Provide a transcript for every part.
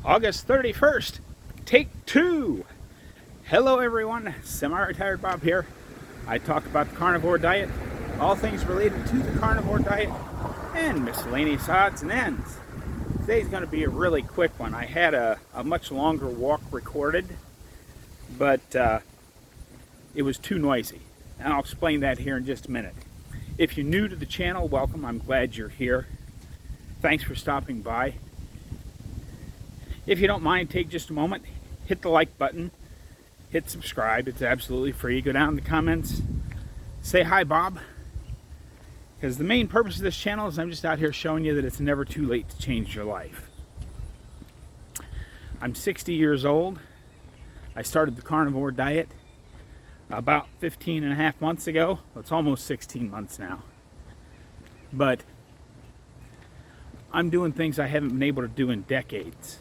August 31st, take 2. Hello everyone, semi-retired Bob here. I talk about the carnivore diet, all things related to the carnivore diet, and miscellaneous odds and ends. Today's going to be a really quick one. I had a much longer walk recorded, but it was too noisy. And I'll explain that here in just a minute. If you're new to the channel, welcome. I'm glad you're here. Thanks for stopping by. If you don't mind, take just a moment, hit the like button, hit subscribe. It's absolutely free. Go down in the comments, say hi, Bob. Because the main purpose of this channel is I'm just out here showing you that it's never too late to change your life. I'm 60 years old. I started the carnivore diet about 15 and a half months ago. It's almost 16 months now. But I'm doing things I haven't been able to do in decades.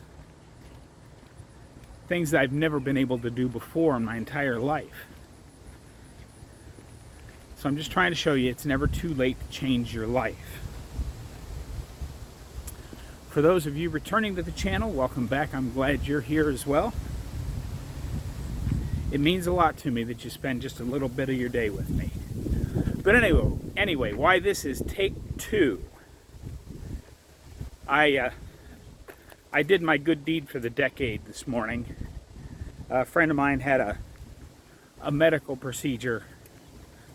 Things that I've never been able to do before in my entire life. So I'm just trying to show you it's never too late to change your life. For those of you returning to the channel, welcome back. I'm glad you're here as well. It means a lot to me that you spend just a little bit of your day with me. But anyway, why this is take 2. I did my good deed for the decade this morning. A friend of mine had a medical procedure.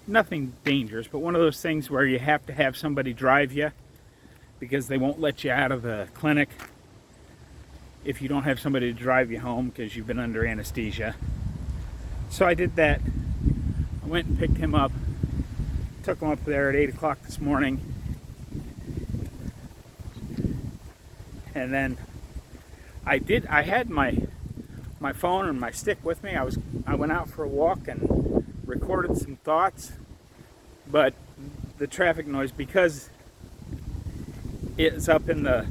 Nothing dangerous, but one of those things where you have to have somebody drive you because they won't let you out of the clinic if you don't have somebody to drive you home because you've been under anesthesia. So I did that. I went and picked him up. Took him up there at 8 o'clock this morning. And then I had my phone and my stick with me. I went out for a walk and recorded some thoughts, but the traffic noise, because it's up in the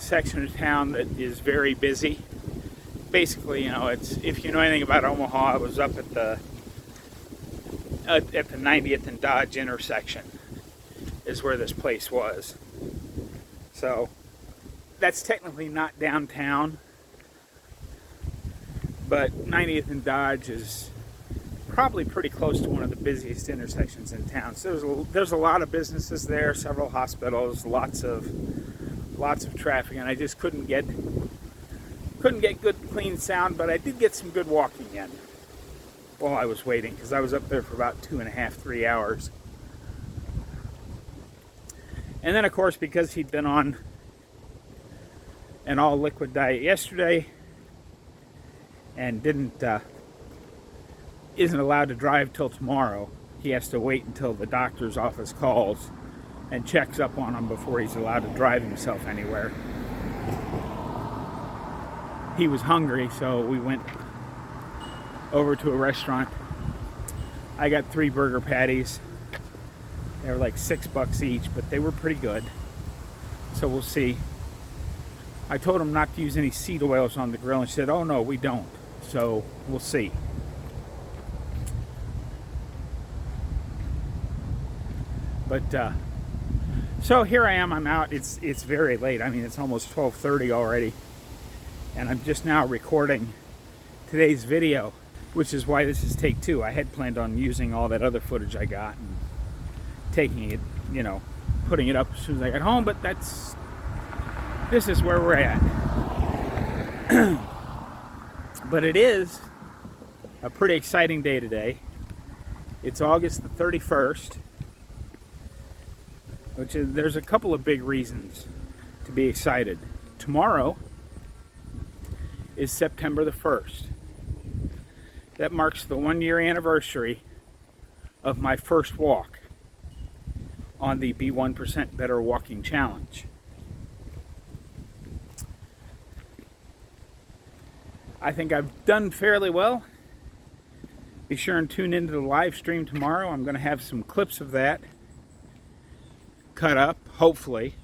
section of town that is very busy. Basically, you know, it's, if you know anything about Omaha, I was up at the 90th and Dodge intersection is where this place was. So that's technically not downtown, but 90th and Dodge is probably pretty close to one of the busiest intersections in town. So there's a lot of businesses there, several hospitals, lots of traffic, and I just couldn't get good clean sound, but I did get some good walking in while I was waiting, because I was up there for about 2.5-3 hours. And then, of course, because he'd been on an all-liquid diet yesterday and isn't allowed to drive till tomorrow, he has to wait until the doctor's office calls and checks up on him before he's allowed to drive himself anywhere. He was hungry, so we went over to a restaurant. I got 3 burger patties. They were like $6 each, but they were pretty good. So we'll see. I told him not to use any seed oils on the grill, and she said, "Oh no, we don't." So we'll see. But so here I am. I'm out. It's very late. I mean, it's almost 12:30 already. And I'm just now recording today's video, which is why this is take 2. I had planned on using all that other footage I got and taking it, you know, putting it up as soon as I got home, but this is where we're at. But it is a pretty exciting day today. It's August the 31st, which is, there's a couple of big reasons to be excited. Tomorrow is September the 1st. That marks the 1-year anniversary of my first walk on the Be 1% Better Walking Challenge. I think I've done fairly well. Be sure and tune into the live stream tomorrow. I'm going to have some clips of that cut up, hopefully.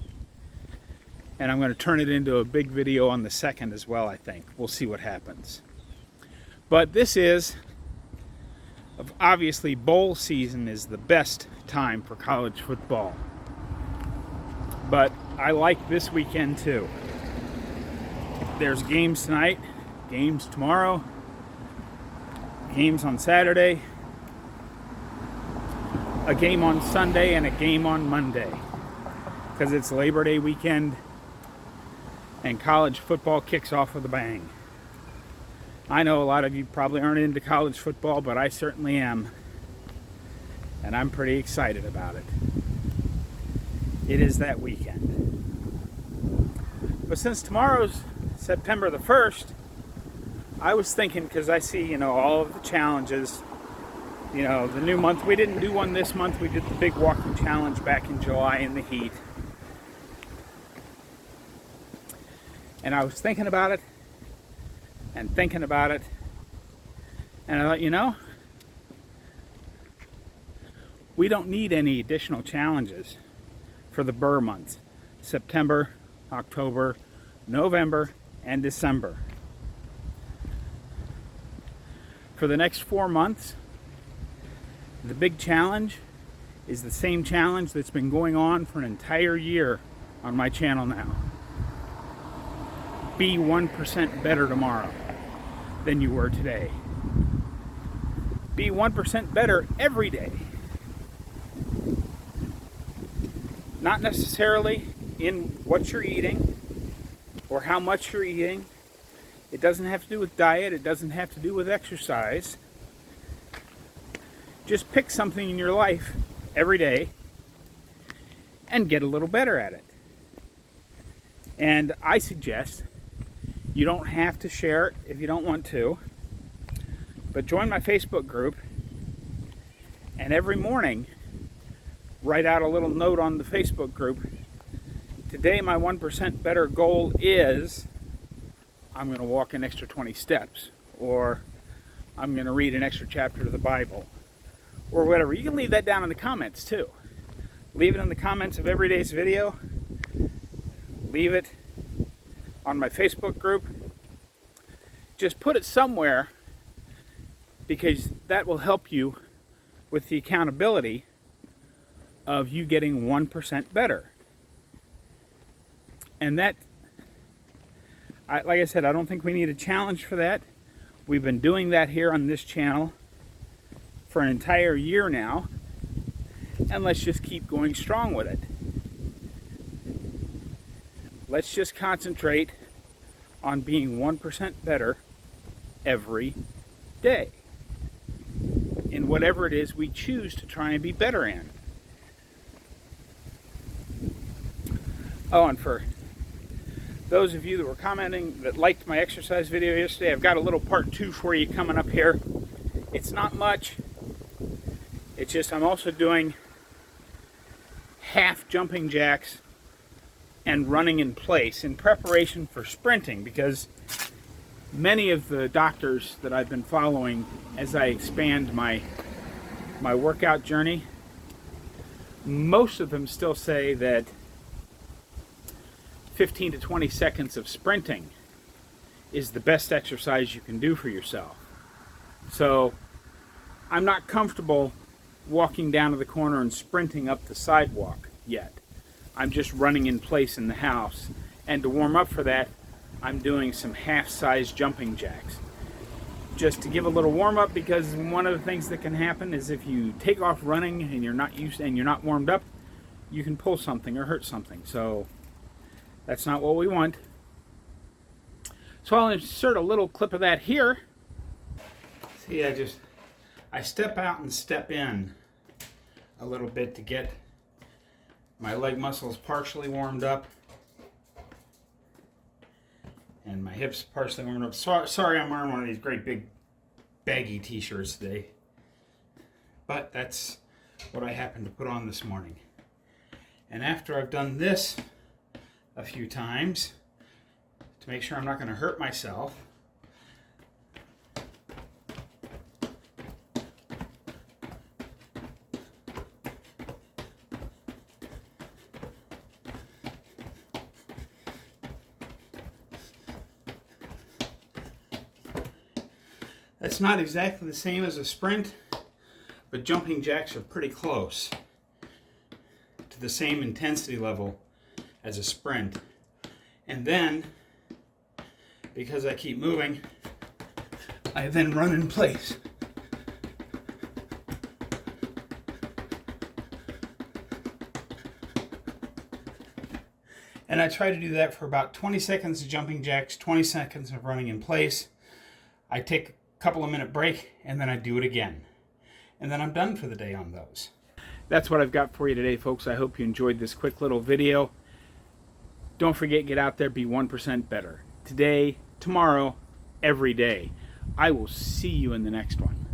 And I'm going to turn it into a big video on the 2nd as well, I think. We'll see what happens. But this is, obviously, bowl season is the best time for college football. But I like this weekend too. there's games tonight, games tomorrow, games on Saturday, a game on Sunday, and a game on Monday, because it's Labor Day weekend and college football kicks off with a bang. I know a lot of you probably aren't into college football, but I certainly am, and I'm pretty excited about it. It is that weekend. But since tomorrow's September the 1st, I was thinking, because I see, all of the challenges, the new month. We didn't do one this month. We did the big walking challenge back in July in the heat. And I was thinking about it, and I thought, we don't need any additional challenges for the Burr months, September, October, November, and December. For the next 4 months, the big challenge is the same challenge that's been going on for an entire year on my channel now. Be 1% better tomorrow than you were today. Be 1% better every day. Not necessarily in what you're eating or how much you're eating. It doesn't have to do with diet. It doesn't have to do with exercise. Just pick something in your life every day and get a little better at it. And I suggest you don't have to share it if you don't want to, but join my Facebook group, and every morning write out a little note on the Facebook group. Today my 1% better goal is I'm going to walk an extra 20 steps, or I'm going to read an extra chapter of the Bible, or whatever. You can leave that down in the comments too. Leave it in the comments of every day's video. Leave it on my Facebook group. Just put it somewhere, because that will help you with the accountability of you getting 1% better. And that, like I said, I don't think we need a challenge for that. We've been doing that here on this channel for an entire year now, and let's just keep going strong with it. Let's just concentrate on being 1% better every day in whatever it is we choose to try and be better in. Oh, and for those of you that were commenting that liked my exercise video yesterday, I've got a little part 2 for you coming up here. It's not much. It's just I'm also doing half jumping jacks and running in place in preparation for sprinting, because many of the doctors that I've been following as I expand my workout journey, most of them still say that 15 to 20 seconds of sprinting is the best exercise you can do for yourself. So I'm not comfortable walking down to the corner and sprinting up the sidewalk yet. I'm just running in place in the house. And to warm up for that, I'm doing some half-size jumping jacks. Just to give a little warm up, because one of the things that can happen is if you take off running and you're not warmed up, you can pull something or hurt something. So that's not what we want. So I'll insert a little clip of that here. See, I step out and step in a little bit to get my leg muscles partially warmed up and my hips partially warmed up. Sorry I'm wearing one of these great big baggy t-shirts today, but that's what I happened to put on this morning. And after I've done this a few times to make sure I'm not going to hurt myself, that's not exactly the same as a sprint, but jumping jacks are pretty close to the same intensity level as a sprint. And then because I keep moving, I then run in place. And I try to do that for about 20 seconds of jumping jacks, 20 seconds of running in place. I take a couple of minute break, and then I do it again. And then I'm done for the day on those. That's what I've got for you today, folks. I hope you enjoyed this quick little video. Don't forget, get out there, be 1% better. Today, tomorrow, every day. I will see you in the next one.